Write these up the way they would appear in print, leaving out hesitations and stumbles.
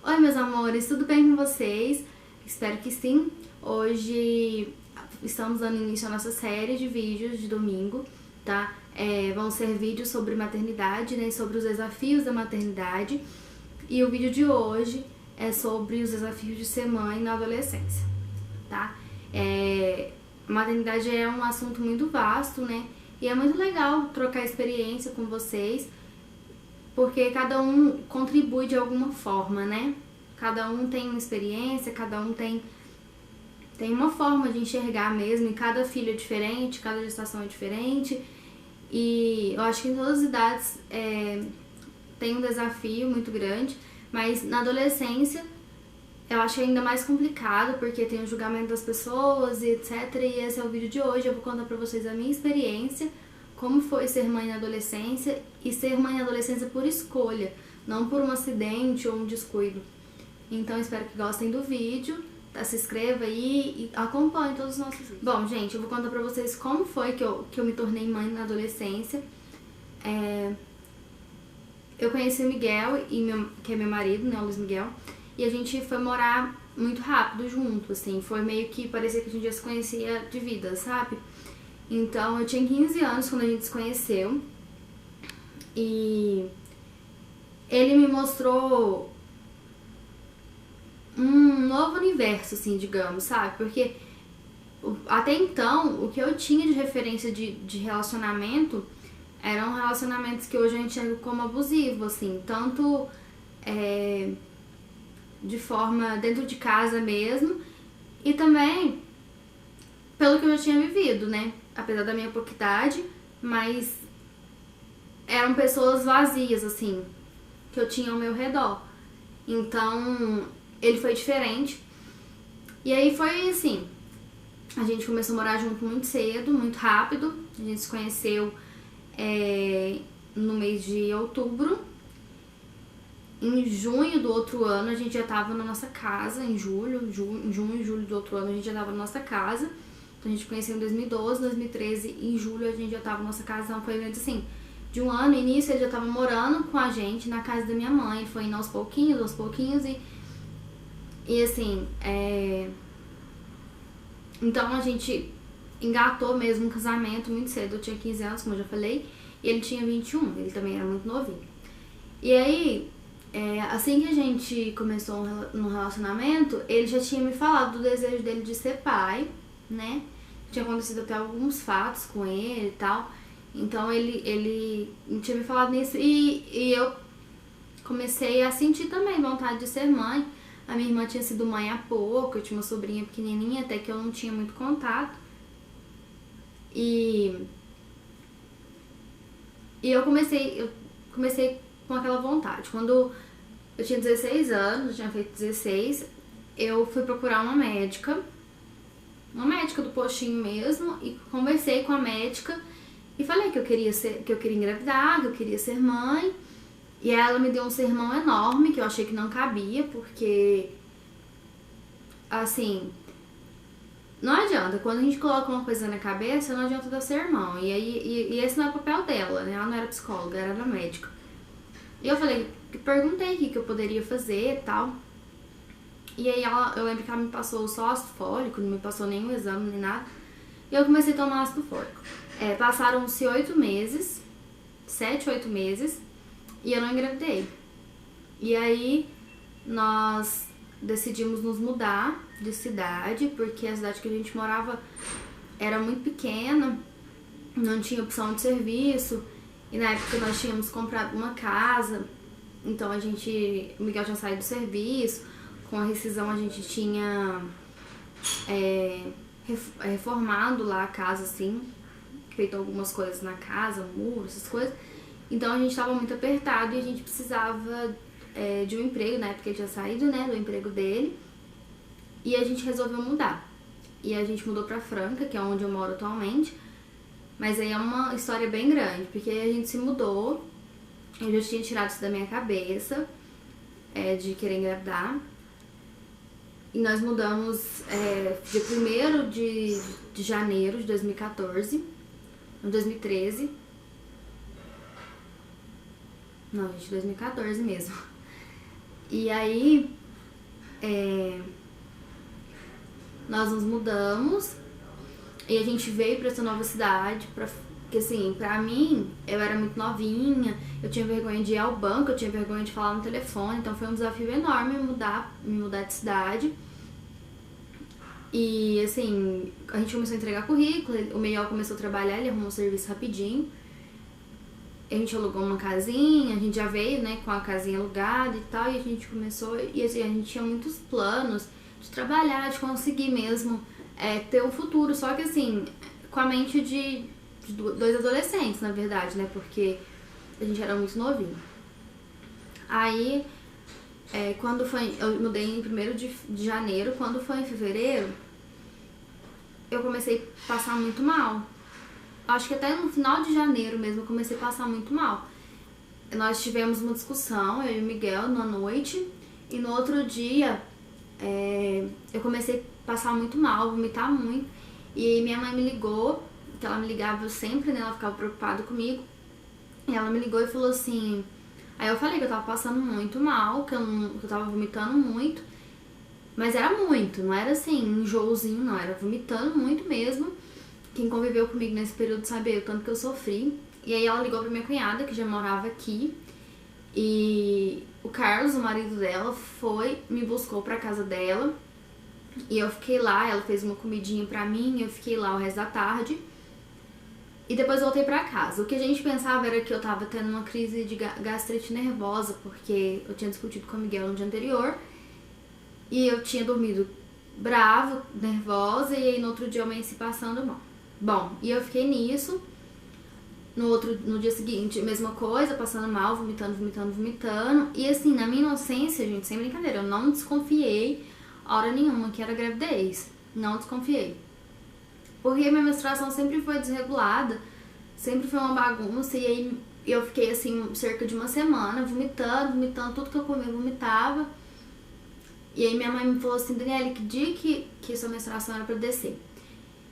Oi, meus amores, tudo bem com vocês? Espero que sim. Hoje estamos dando início à nossa série de vídeos de domingo, tá? Vão ser vídeos sobre maternidade, né? Sobre os desafios da maternidade. E o vídeo de hoje é sobre os desafios de ser mãe na adolescência, tá? Maternidade é um assunto muito vasto, né? E é muito legal trocar experiência com vocês, porque cada um contribui de alguma forma, né? Cada um tem uma experiência, cada um tem uma forma de enxergar mesmo, e cada filho é diferente, cada gestação é diferente. E eu acho que em todas as idades tem um desafio muito grande, mas na adolescência eu acho ainda mais complicado, porque tem o julgamento das pessoas e etc. E esse é o vídeo de hoje. Eu vou contar pra vocês a minha experiência, como foi ser mãe na adolescência, e ser mãe na adolescência por escolha, não por um acidente ou um descuido. Então espero que gostem do vídeo, tá? Se inscreva aí e acompanhe todos os nossos vídeos. Bom, gente, eu vou contar pra vocês como foi que eu me tornei mãe na adolescência. Eu conheci o Miguel, que é meu marido, né, o Luiz Miguel, e a gente foi morar muito rápido junto, assim, foi meio que parecia que a gente já se conhecia de vida, sabe? Então eu tinha 15 anos quando a gente se conheceu, e ele me mostrou um novo universo, assim, digamos, sabe? Porque até então, o que eu tinha de referência de relacionamento eram relacionamentos que hoje eu enxergo como abusivo, assim, tanto de forma dentro de casa mesmo, e também pelo que eu já tinha vivido, né? Apesar da minha pouca idade, mas eram pessoas vazias, assim, que eu tinha ao meu redor. Então, ele foi diferente. E aí foi assim, a gente começou a morar junto muito cedo, muito rápido. A gente se conheceu no mês de outubro. Em junho do outro ano a gente já tava na nossa casa, em junho e julho do outro ano a gente já tava na nossa casa. Então a gente conheceu em 2012, 2013, em julho a gente já tava na nossa casa. Então foi meio assim, de um ano, início ele já tava morando com a gente na casa da minha mãe. Foi indo aos pouquinhos e assim, então a gente engatou mesmo um casamento muito cedo. Eu tinha 15 anos, como eu já falei, e ele tinha 21, ele também era muito novinho. E aí, assim que a gente começou no relacionamento, ele já tinha me falado do desejo dele de ser pai, né? Tinha acontecido até alguns fatos com ele e tal. Então ele tinha me falado nisso, e eu comecei a sentir também vontade de ser mãe. A minha irmã tinha sido mãe há pouco, eu tinha uma sobrinha pequenininha, até que eu não tinha muito contato. E eu comecei com aquela vontade. Quando eu tinha 16 anos, eu tinha feito 16, eu fui procurar uma médica do postinho mesmo, e conversei com a médica e falei que eu queria engravidar, que eu queria ser mãe. E ela me deu um sermão enorme, que eu achei que não cabia, porque, assim, não adianta, quando a gente coloca uma coisa na cabeça, não adianta dar sermão. E esse não é o papel dela, né? Ela não era psicóloga, ela era médica. E eu perguntei o que eu poderia fazer e tal. E aí eu lembro que ela me passou só ácido fólico, não me passou nenhum exame nem nada. E eu comecei a tomar ácido fólico. Passaram-se 8 meses, 7, 8 meses, e eu não engravidei. E aí nós decidimos nos mudar de cidade, porque a cidade que a gente morava era muito pequena, não tinha opção de serviço, e na época nós tínhamos comprado uma casa. Então o Miguel tinha saído do serviço, com a rescisão a gente tinha reformado lá a casa, assim, feito algumas coisas na casa, muro, essas coisas. Então a gente tava muito apertado e a gente precisava de um emprego, na época ele tinha saído, né, do emprego dele, e a gente resolveu mudar. E a gente mudou pra Franca, que é onde eu moro atualmente, mas aí é uma história bem grande, porque a gente se mudou, eu já tinha tirado isso da minha cabeça, de querer engravidar, e nós mudamos dia 1º de janeiro de 2014, em 2013, não, gente, 2014 mesmo. E aí, nós nos mudamos e a gente veio pra essa nova cidade, porque assim, pra mim, eu era muito novinha, eu tinha vergonha de ir ao banco, eu tinha vergonha de falar no telefone, então foi um desafio enorme me mudar de cidade. E assim, a gente começou a entregar currículo, o Miguel começou a trabalhar, ele arrumou um serviço rapidinho. A gente alugou uma casinha, a gente já veio, né, com a casinha alugada e tal, e a gente começou, e assim, a gente tinha muitos planos de trabalhar, de conseguir mesmo ter um futuro, só que assim, com a mente de dois adolescentes, na verdade, né, porque a gente era muito novinho. Aí, quando foi, eu mudei em 1º de janeiro, quando foi em fevereiro, eu comecei a passar muito mal. Acho que até no final de janeiro mesmo eu comecei a passar muito mal. Nós tivemos uma discussão, eu e o Miguel, na noite, e no outro dia eu comecei a passar muito mal, vomitar muito. E minha mãe me ligou, que ela me ligava sempre, né? Ela ficava preocupada comigo. E ela me ligou e falou assim... Aí eu falei que eu tava passando muito mal, que eu tava vomitando muito. Mas era muito, não era assim, enjoozinho, não. Era vomitando muito mesmo. Quem conviveu comigo nesse período sabe o tanto que eu sofri. E aí ela ligou pra minha cunhada, que já morava aqui. E o Carlos, o marido dela, me buscou pra casa dela. E eu fiquei lá, ela fez uma comidinha pra mim, eu fiquei lá o resto da tarde. E depois voltei pra casa. O que a gente pensava era que eu tava tendo uma crise de gastrite nervosa, porque eu tinha discutido com o Miguel no dia anterior. E eu tinha dormido bravo, nervosa, e aí no outro dia eu amanheci passando mal. Bom, e eu fiquei nisso. No dia seguinte, mesma coisa, passando mal, vomitando. E assim, na minha inocência, gente, sem brincadeira, eu não desconfiei hora nenhuma que era gravidez. Não desconfiei. Porque minha menstruação sempre foi desregulada, sempre foi uma bagunça, e aí eu fiquei assim, cerca de uma semana, vomitando, tudo que eu comia eu vomitava. E aí minha mãe me falou assim, Daniele, que dia que sua menstruação era pra descer?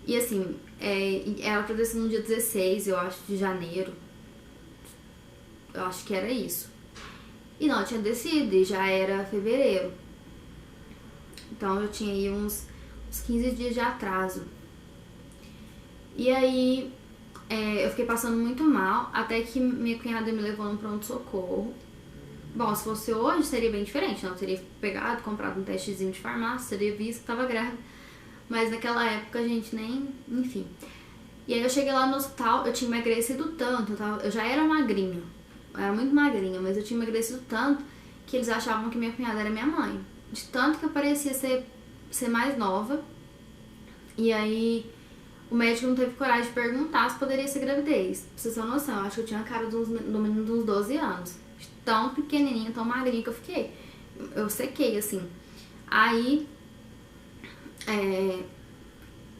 E assim, era pra descer no dia 16, eu acho, de janeiro. Eu acho que era isso. E não, eu tinha descido, e já era fevereiro. Então eu tinha aí uns 15 dias de atraso. E aí, eu fiquei passando muito mal, até que minha cunhada me levou no pronto-socorro. Bom, se fosse hoje, seria bem diferente, não? Eu teria pegado, comprado um testezinho de farmácia, teria visto que tava grávida. Mas naquela época a gente nem... Enfim. E aí eu cheguei lá no hospital, eu tinha emagrecido tanto, eu já era magrinha. Eu era muito magrinha, mas eu tinha emagrecido tanto que eles achavam que minha cunhada era minha mãe. De tanto que eu parecia ser mais nova. E aí... O médico não teve coragem de perguntar se poderia ser gravidez. Pra vocês terem noção, eu acho que eu tinha a cara do menino de uns 12 anos. Tão pequenininha, tão magrinha que eu fiquei. Eu sequei, assim. Aí,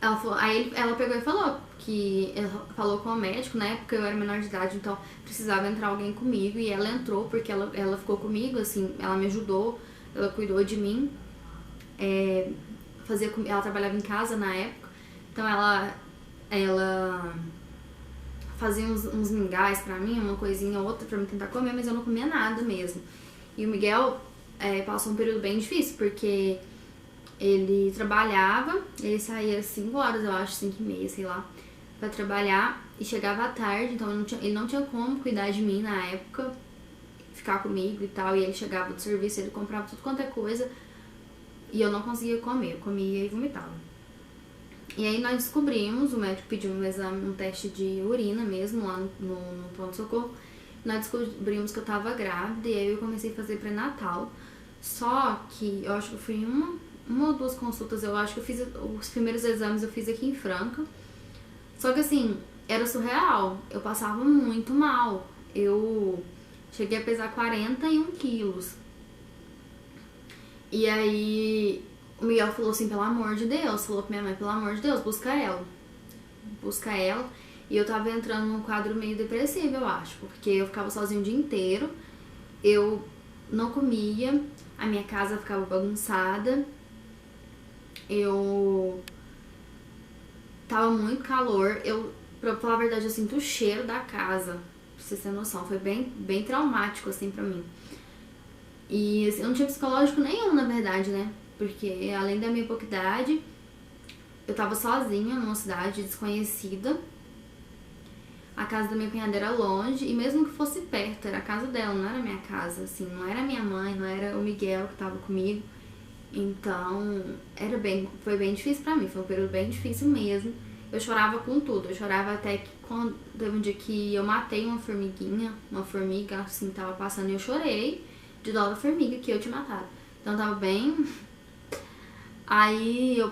ela pegou e falou que... Ela falou com o médico, na época eu era menor de idade, então precisava entrar alguém comigo. E ela entrou, porque ela ficou comigo, assim, ela me ajudou, ela cuidou de mim. Ela trabalhava em casa na época, então ela fazia uns mingais pra mim, uma coisinha ou outra pra mim tentar comer, mas eu não comia nada mesmo. E o Miguel passou um período bem difícil, porque ele trabalhava, ele saía às 5 horas, eu acho, 5h30, sei lá, pra trabalhar, e chegava à tarde, então ele não tinha como cuidar de mim na época, ficar comigo e tal, e ele chegava do serviço, ele comprava tudo quanto é coisa, e eu não conseguia comer, eu comia e vomitava. E aí nós descobrimos, o médico pediu um exame, um teste de urina mesmo lá no pronto-socorro. Nós descobrimos que eu tava grávida e aí eu comecei a fazer pré-natal. Só que eu acho que eu fui em uma ou duas consultas, eu acho que eu fiz os primeiros exames eu fiz aqui em Franca. Só que assim, era surreal, eu passava muito mal. Eu cheguei a pesar 41 quilos. E aí... O Miguel falou assim, pelo amor de Deus, falou pra minha mãe, pelo amor de Deus, busca ela. E eu tava entrando num quadro meio depressivo, eu acho, porque eu ficava sozinha o dia inteiro, eu não comia, a minha casa ficava bagunçada, eu tava muito calor, pra falar a verdade, eu sinto o cheiro da casa, pra vocês terem noção, foi bem traumático assim pra mim. E assim, eu não tinha psicológico nenhum, na verdade, né? Porque além da minha pouca idade, eu tava sozinha numa cidade desconhecida. A casa da minha cunhada era longe, e mesmo que fosse perto, era a casa dela, não era a minha casa, assim, não era minha mãe, não era o Miguel que tava comigo. Então, foi bem difícil pra mim, foi um período bem difícil mesmo. Eu chorava com tudo, eu chorava até que quando teve um dia que eu matei uma formiga, assim, tava passando e eu chorei de dó da formiga que eu tinha matado. Então tava bem. Aí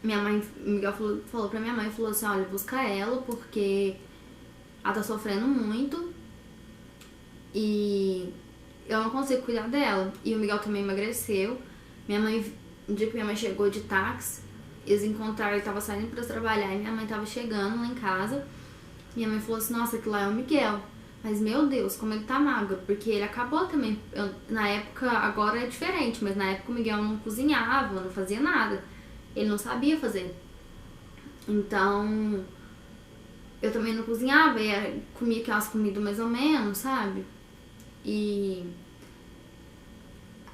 minha mãe, Miguel falou pra minha mãe, falou assim, olha, busca ela porque ela tá sofrendo muito e eu não consigo cuidar dela. E o Miguel também emagreceu. Um dia que minha mãe chegou de táxi, eles encontraram, ele tava saindo pra trabalhar e minha mãe tava chegando lá em casa. Minha mãe falou assim, nossa, aquilo lá é o Miguel. Mas, meu Deus, como ele tá magro. Porque ele acabou também, na época, agora é diferente, mas na época o Miguel não cozinhava, não fazia nada. Ele não sabia fazer. Então, eu também não cozinhava, comia aquelas comidas mais ou menos, sabe? E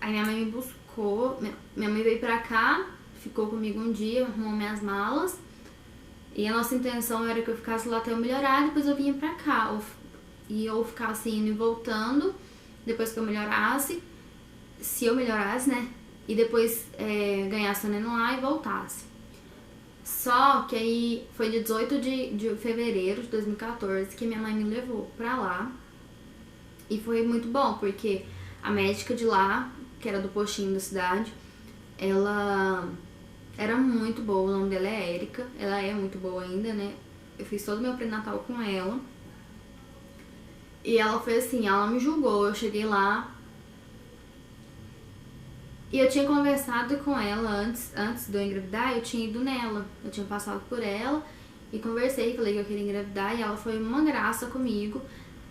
aí minha mãe me buscou, minha mãe veio pra cá, ficou comigo um dia, arrumou minhas malas. E a nossa intenção era que eu ficasse lá até eu melhorar, depois eu vinha pra cá. E eu ficasse indo e voltando, depois que eu melhorasse, se eu melhorasse, né? E depois ganhasse o neném lá e voltasse. Só que aí foi dia 18 de fevereiro de 2014 que minha mãe me levou pra lá. E foi muito bom, porque a médica de lá, que era do postinho da cidade, ela era muito boa, o nome dela é Érica, ela é muito boa ainda, né? Eu fiz todo o meu pré-natal com ela. E ela foi assim, ela me julgou, eu cheguei lá e eu tinha conversado com ela antes de eu engravidar, eu tinha ido nela, eu tinha passado por ela e conversei, falei que eu queria engravidar e ela foi uma graça comigo.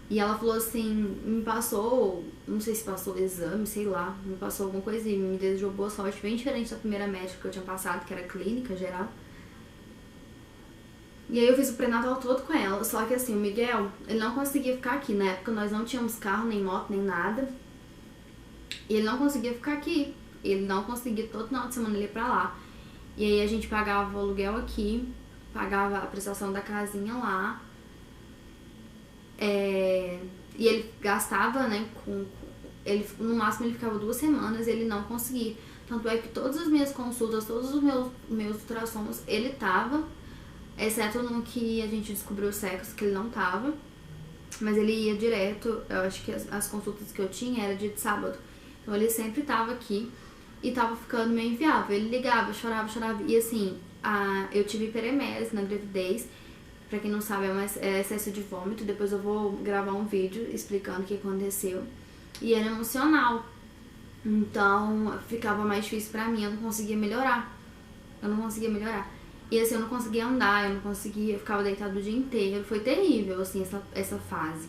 E ela falou assim, me passou, não sei se passou exame, sei lá, me passou alguma coisa e me desejou boa sorte, bem diferente da primeira médica que eu tinha passado, que era clínica geral. E aí eu fiz o pré-natal todo com ela, só que assim, o Miguel, ele não conseguia ficar aqui, na época nós não tínhamos carro, nem moto, nem nada. E ele não conseguia ficar aqui, ele não conseguia, todo final de semana ele ia pra lá. E aí a gente pagava o aluguel aqui, pagava a prestação da casinha lá. E ele gastava, né, no máximo ele ficava 2 semanas e ele não conseguia. Tanto é que todas as minhas consultas, todos os meus ultrassons, ele tava, exceto no que a gente descobriu o sexo, que ele não tava. Mas ele ia direto, eu acho que as consultas que eu tinha era dia de sábado. Então ele sempre tava aqui e tava ficando meio inviável. Ele ligava, chorava. E assim, eu tive hiperemese na gravidez. Pra quem não sabe, é excesso de vômito. Depois eu vou gravar um vídeo explicando o que aconteceu. E era emocional. Então ficava mais difícil pra mim, eu não conseguia melhorar. E assim, eu não conseguia andar, eu ficava deitada o dia inteiro. Foi terrível, assim, essa fase.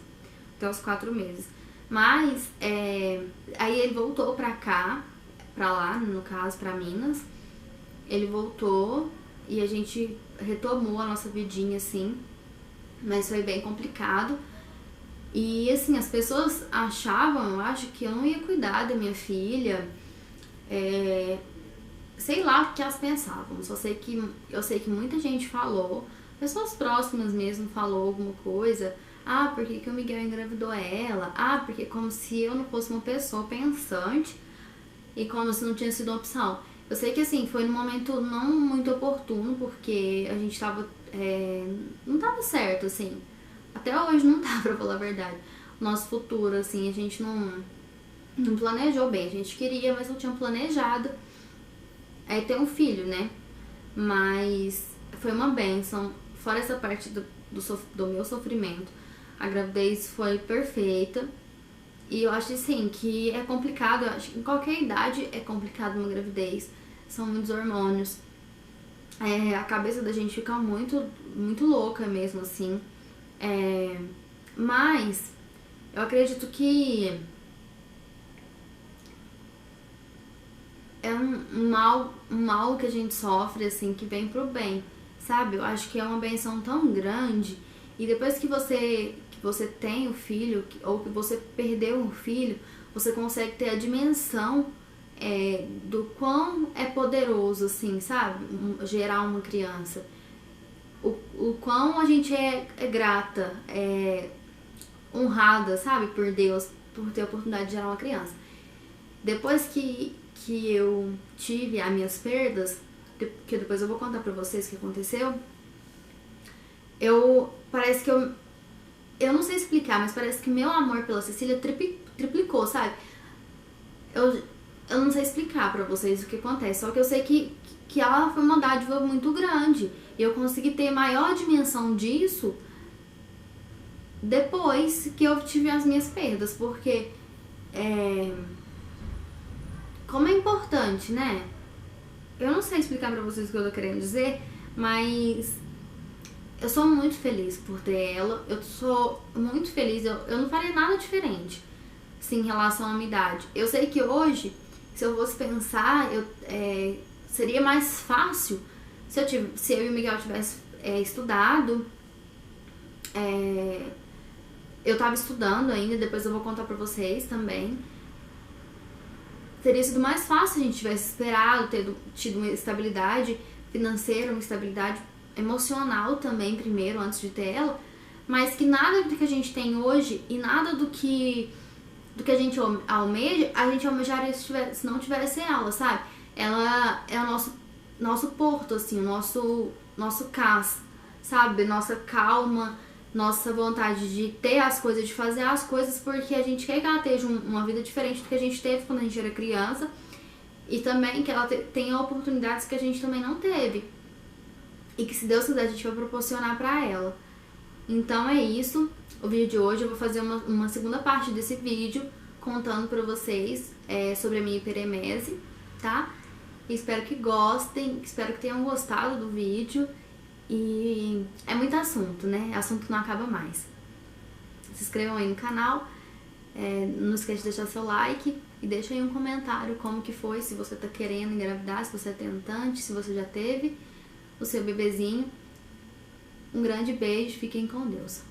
Até os 4 meses. Mas, aí ele voltou pra cá, pra lá, no caso, pra Minas. Ele voltou e a gente retomou a nossa vidinha, assim, mas foi bem complicado. E assim, as pessoas achavam, eu acho, que eu não ia cuidar da minha filha, sei lá o que elas pensavam. Eu sei que muita gente falou, pessoas próximas mesmo falou alguma coisa. Ah, por que o Miguel engravidou ela? Ah, porque como se eu não fosse uma pessoa pensante e como se não tinha sido uma opção. Eu sei que assim, foi num momento não muito oportuno, porque a gente tava, não tava certo, assim. Até hoje não tá, pra falar a verdade. O nosso futuro, assim, a gente não planejou bem. A gente queria, mas não tinha planejado ter um filho, né? Mas foi uma bênção. Fora essa parte do meu sofrimento, a gravidez foi perfeita. E eu acho, assim, que é complicado. Eu acho que em qualquer idade é complicado uma gravidez. São muitos hormônios. A cabeça da gente fica muito, muito louca mesmo, assim. Mas eu acredito que é um mal que a gente sofre, assim, que vem pro bem, sabe? Eu acho que é uma benção tão grande. E depois que você tem o filho, ou que você perdeu um filho, você consegue ter a dimensão do quão é poderoso, assim, sabe? Gerar uma criança. O quão a gente é grata, honrada, sabe? Por Deus, por ter a oportunidade de gerar uma criança. Depois que eu tive as minhas perdas, que depois eu vou contar pra vocês o que aconteceu, parece que eu não sei explicar, mas parece que meu amor pela Cecília triplicou, sabe? Eu não sei explicar pra vocês o que acontece, só que eu sei que ela foi uma dádiva muito grande. E eu consegui ter maior dimensão disso depois que eu tive as minhas perdas, porque como é importante, né? Eu não sei explicar pra vocês o que eu tô querendo dizer, mas eu sou muito feliz por ter ela. Eu sou muito feliz, eu não faria nada diferente, assim, em relação à minha idade. Eu sei que hoje, se eu fosse pensar, seria mais fácil se eu e o Miguel tivesse estudado. Eu tava estudando ainda, depois eu vou contar pra vocês também. Teria sido mais fácil se a gente tivesse esperado, tido uma estabilidade financeira, uma estabilidade emocional também primeiro, antes de ter ela. Mas que nada do que a gente tem hoje e nada do que a gente almeja, a gente almejaria se não tivesse ela, sabe? Ela é o nosso porto, assim, o nosso cais, sabe? Nossa calma, nossa vontade de ter as coisas, de fazer as coisas, porque a gente quer que ela tenha uma vida diferente do que a gente teve quando a gente era criança, e também que ela tenha oportunidades que a gente também não teve, e que, se Deus quiser, a gente vai proporcionar pra ela. Então é isso, o vídeo de hoje. Eu vou fazer uma segunda parte desse vídeo contando pra vocês sobre a minha hiperemese, tá? Espero que gostem, espero que tenham gostado do vídeo. E é muito assunto, né? Assunto que não acaba mais. Se inscrevam aí no canal, não esquece de deixar seu like e deixa aí um comentário como que foi, se você tá querendo engravidar, se você é tentante, se você já teve o seu bebezinho. Um grande beijo, fiquem com Deus.